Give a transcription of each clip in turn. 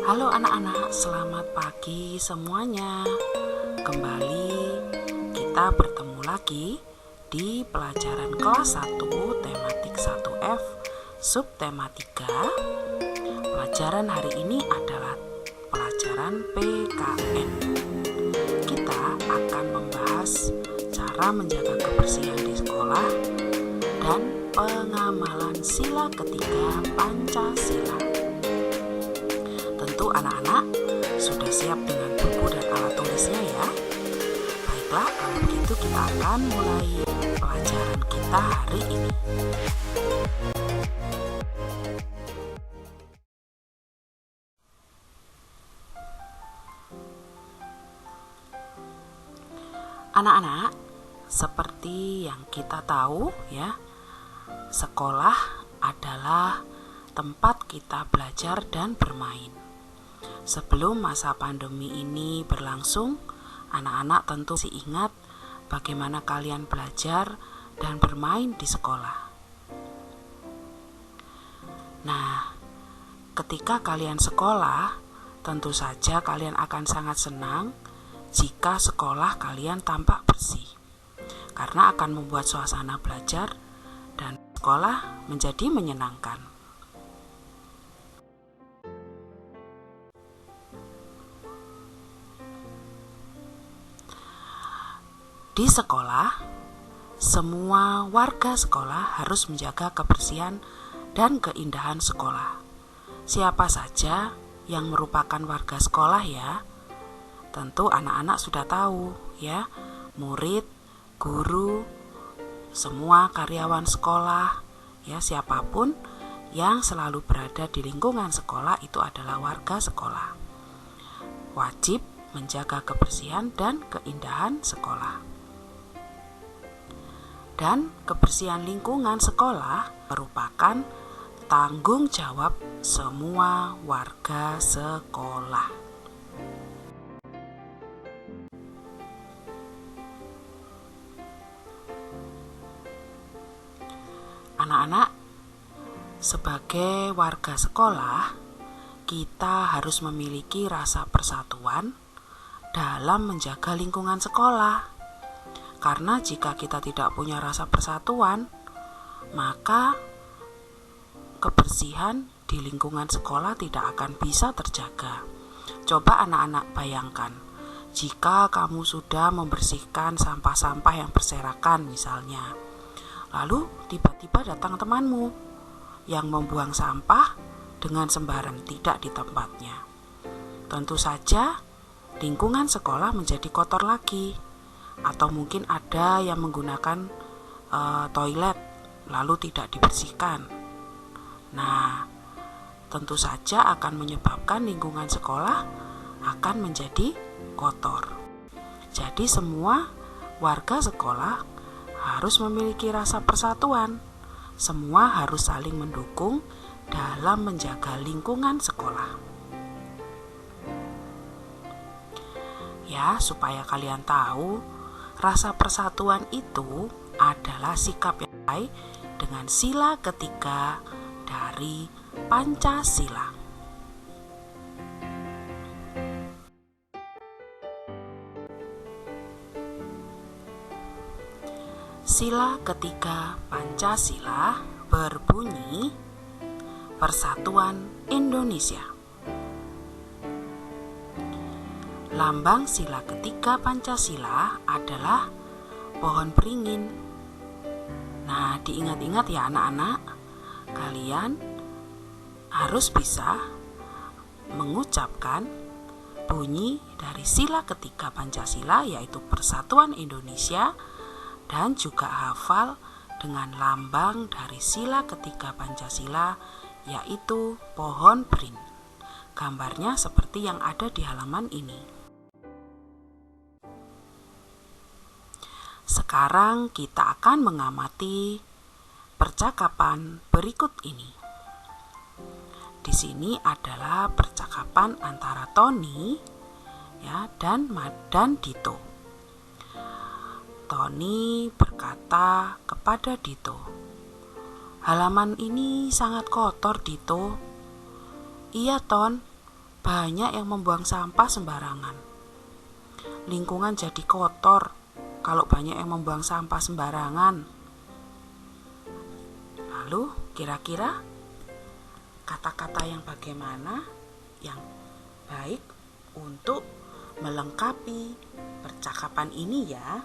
Halo anak-anak, selamat pagi semuanya. Kembali kita bertemu lagi di pelajaran kelas 1 tematik 1F subtema 3. Pelajaran hari ini adalah pelajaran PKN. Kita akan membahas cara menjaga kebersihan di sekolah dan pengamalan sila ketiga Pancasila. Tentu anak-anak sudah siap dengan buku dan alat tulisnya ya. Baiklah, kalau begitu kita akan mulai pelajaran kita hari ini. Anak-anak, seperti yang kita tahu ya, sekolah adalah tempat kita belajar dan bermain. Sebelum masa pandemi ini berlangsung, anak-anak tentu masih ingat bagaimana kalian belajar dan bermain di sekolah. Nah, ketika kalian sekolah, tentu saja kalian akan sangat senang jika sekolah kalian tampak bersih, karena akan membuat suasana belajar dan sekolah menjadi menyenangkan. Di sekolah, semua warga sekolah harus menjaga kebersihan dan keindahan sekolah. Siapa saja yang merupakan warga sekolah ya? Tentu anak-anak sudah tahu ya, murid, guru, semua karyawan sekolah, ya siapapun yang selalu berada di lingkungan sekolah itu adalah warga sekolah. Wajib menjaga kebersihan dan keindahan sekolah. Dan kebersihan lingkungan sekolah merupakan tanggung jawab semua warga sekolah. Anak-anak, sebagai warga sekolah, kita harus memiliki rasa persatuan dalam menjaga lingkungan sekolah. Karena jika kita tidak punya rasa persatuan, maka kebersihan di lingkungan sekolah tidak akan bisa terjaga. Coba anak-anak bayangkan, jika kamu sudah membersihkan sampah-sampah yang berserakan misalnya, lalu tiba-tiba datang temanmu yang membuang sampah dengan sembarang tidak di tempatnya. Tentu saja lingkungan sekolah menjadi kotor lagi. Atau mungkin ada yang menggunakan toilet lalu tidak dibersihkan. Nah, tentu saja akan menyebabkan lingkungan sekolah akan menjadi kotor. Jadi semua warga sekolah harus memiliki rasa persatuan. Semua harus saling mendukung dalam menjaga lingkungan sekolah. Ya, supaya kalian tahu, rasa persatuan itu adalah sikap yang baik dengan sila ketiga dari Pancasila. Sila ketiga Pancasila berbunyi Persatuan Indonesia. Lambang sila ketiga Pancasila adalah pohon beringin. Nah, diingat-ingat ya anak-anak, kalian harus bisa mengucapkan bunyi dari sila ketiga Pancasila, yaitu Persatuan Indonesia, dan juga hafal dengan lambang dari sila ketiga Pancasila, yaitu pohon beringin. Gambarnya seperti yang ada di halaman ini. Sekarang kita akan mengamati percakapan berikut ini. Di sini adalah percakapan antara Tony ya dan Dito. Tony berkata kepada Dito, "Halaman ini sangat kotor, Dito." "Iya, Ton, banyak yang membuang sampah sembarangan. Lingkungan jadi kotor kalau banyak yang membuang sampah sembarangan. Lalu kira-kira kata-kata yang bagaimana yang baik untuk melengkapi percakapan ini ya?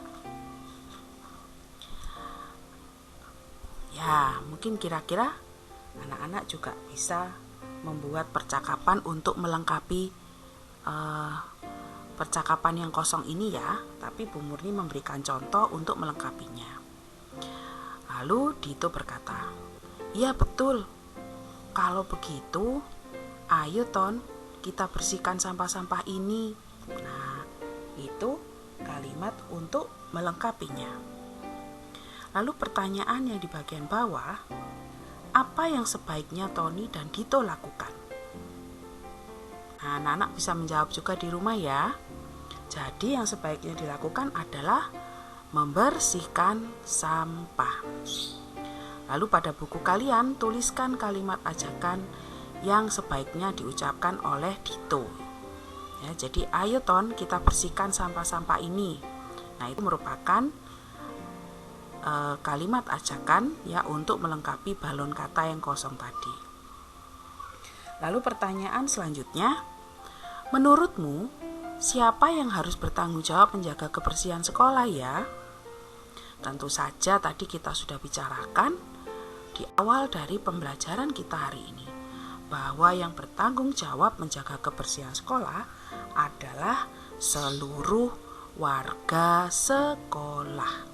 Ya, mungkin kira-kira anak-anak juga bisa membuat percakapan untuk melengkapi percakapan yang kosong ini ya. Tapi Bu Murni memberikan contoh untuk melengkapinya. Lalu Dito berkata, "Iya betul, kalau begitu ayo Ton, kita bersihkan sampah-sampah ini." Nah, itu kalimat untuk melengkapinya. Lalu pertanyaan yang di bagian bawah, apa yang sebaiknya Tony dan Dito lakukan? Nah, anak-anak bisa menjawab juga di rumah ya. Jadi yang sebaiknya dilakukan adalah membersihkan sampah. Lalu pada buku kalian tuliskan kalimat ajakan yang sebaiknya diucapkan oleh Dito. Ya, jadi ayo Ton, kita bersihkan sampah-sampah ini. Nah, itu merupakan kalimat ajakan ya untuk melengkapi balon kata yang kosong tadi. Lalu pertanyaan selanjutnya, menurutmu siapa yang harus bertanggung jawab menjaga kebersihan sekolah ya? Tentu saja tadi kita sudah bicarakan di awal dari pembelajaran kita hari ini bahwa yang bertanggung jawab menjaga kebersihan sekolah adalah seluruh warga sekolah.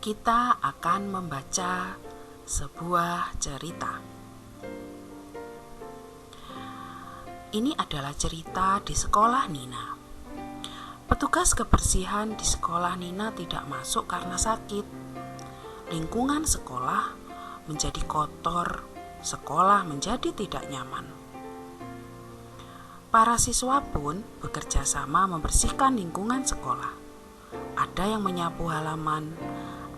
Kita akan membaca sebuah cerita. Ini adalah cerita di sekolah Nina. Petugas kebersihan di sekolah Nina tidak masuk karena sakit. Lingkungan sekolah menjadi kotor, sekolah menjadi tidak nyaman. Para siswa pun bekerja sama membersihkan lingkungan sekolah. Ada yang menyapu halaman,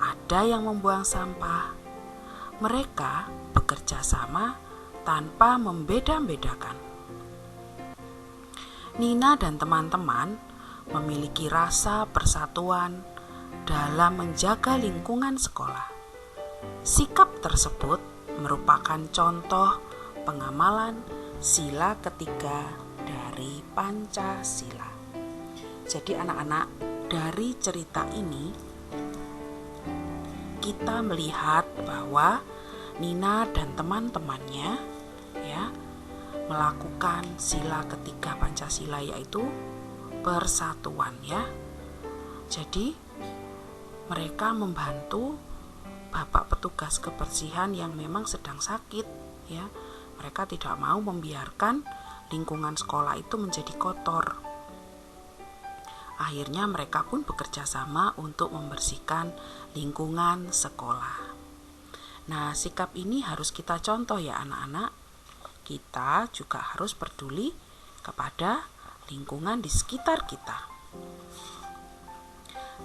ada yang membuang sampah. Mereka bekerja sama tanpa membeda-bedakan. Nina dan teman-teman memiliki rasa persatuan dalam menjaga lingkungan sekolah. Sikap tersebut merupakan contoh pengamalan sila ketiga dari Pancasila. Jadi anak-anak, dari cerita ini kita melihat bahwa Nina dan teman-temannya ya melakukan sila ketiga Pancasila, yaitu persatuan ya. Jadi mereka membantu Bapak petugas kebersihan yang memang sedang sakit ya. Mereka tidak mau membiarkan lingkungan sekolah itu menjadi kotor. Akhirnya mereka pun bekerja sama untuk membersihkan lingkungan sekolah. Nah, sikap ini harus kita contoh ya anak-anak. Kita juga harus peduli kepada lingkungan di sekitar kita.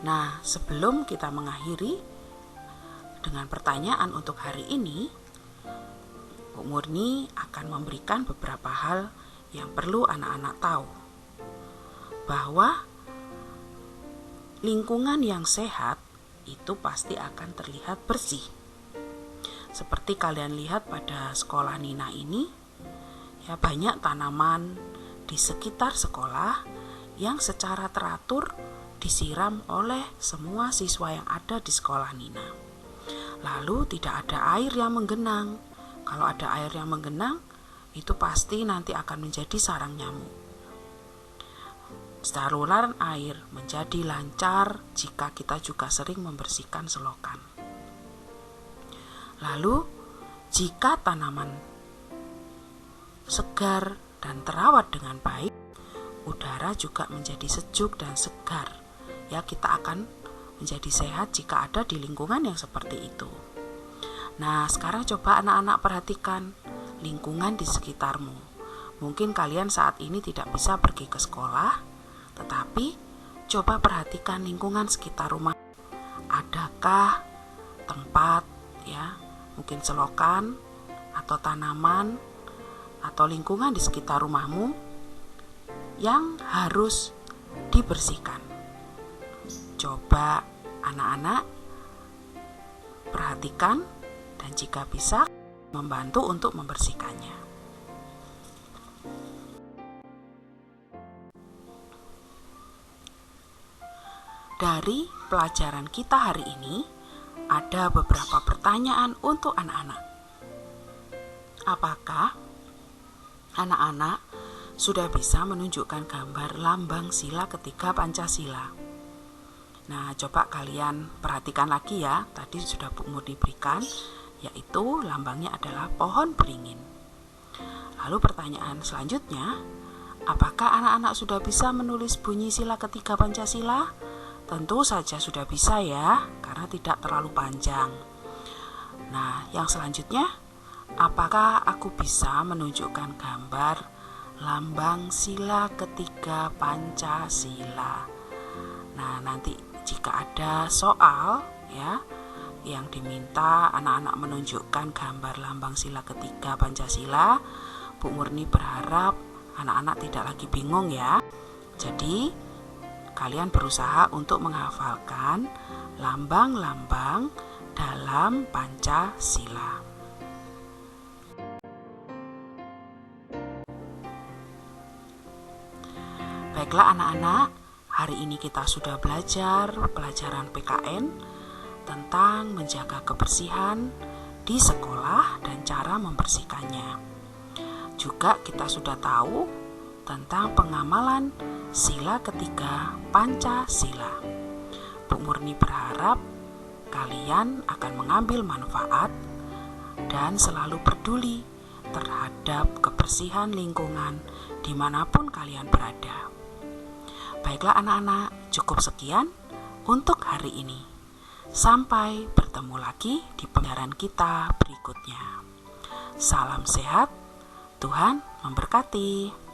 Nah, sebelum kita mengakhiri dengan pertanyaan untuk hari ini, Bu Murni akan memberikan beberapa hal yang perlu anak-anak tahu. Bahwa lingkungan yang sehat itu pasti akan terlihat bersih. Seperti kalian lihat pada sekolah Nina ini, ya banyak tanaman di sekitar sekolah yang secara teratur disiram oleh semua siswa yang ada di sekolah Nina. Lalu tidak ada air yang menggenang. Kalau ada air yang menggenang, itu pasti nanti akan menjadi sarang nyamuk. Saluran air menjadi lancar jika kita juga sering membersihkan selokan. Lalu, jika tanaman segar dan terawat dengan baik, udara juga menjadi sejuk dan segar. Ya, kita akan menjadi sehat jika ada di lingkungan yang seperti itu. Nah, sekarang coba anak-anak perhatikan lingkungan di sekitarmu. Mungkin kalian saat ini tidak bisa pergi ke sekolah, tetapi coba perhatikan lingkungan sekitar rumah. Adakah tempat ya mungkin selokan atau tanaman atau lingkungan di sekitar rumahmu yang harus dibersihkan. Coba anak-anak perhatikan dan jika bisa membantu untuk membersihkannya. Dari pelajaran kita hari ini, ada beberapa pertanyaan untuk anak-anak. Apakah anak-anak sudah bisa menunjukkan gambar lambang sila ketiga Pancasila? Nah, coba kalian perhatikan lagi ya. Tadi sudah Bu Murni berikan, yaitu lambangnya adalah pohon beringin. Lalu pertanyaan selanjutnya, apakah anak-anak sudah bisa menulis bunyi sila ketiga Pancasila? Tentu saja sudah bisa ya, karena tidak terlalu panjang. Nah, yang selanjutnya, apakah aku bisa menunjukkan gambar lambang sila ketiga Pancasila? Nah, nanti jika ada soal ya yang diminta anak-anak menunjukkan gambar lambang sila ketiga Pancasila, Bu Murni berharap anak-anak tidak lagi bingung ya. Jadi kalian berusaha untuk menghafalkan lambang-lambang dalam Pancasila. Baiklah anak-anak, hari ini kita sudah belajar pelajaran PKN tentang menjaga kebersihan di sekolah dan cara membersihkannya. Juga kita sudah tahu tentang pengamalan sila ketiga Pancasila. Bu Murni berharap kalian akan mengambil manfaat dan selalu peduli terhadap kebersihan lingkungan dimanapun kalian berada. Baiklah anak-anak, cukup sekian untuk hari ini. Sampai bertemu lagi di pembelajaran kita berikutnya. Salam sehat, Tuhan memberkati.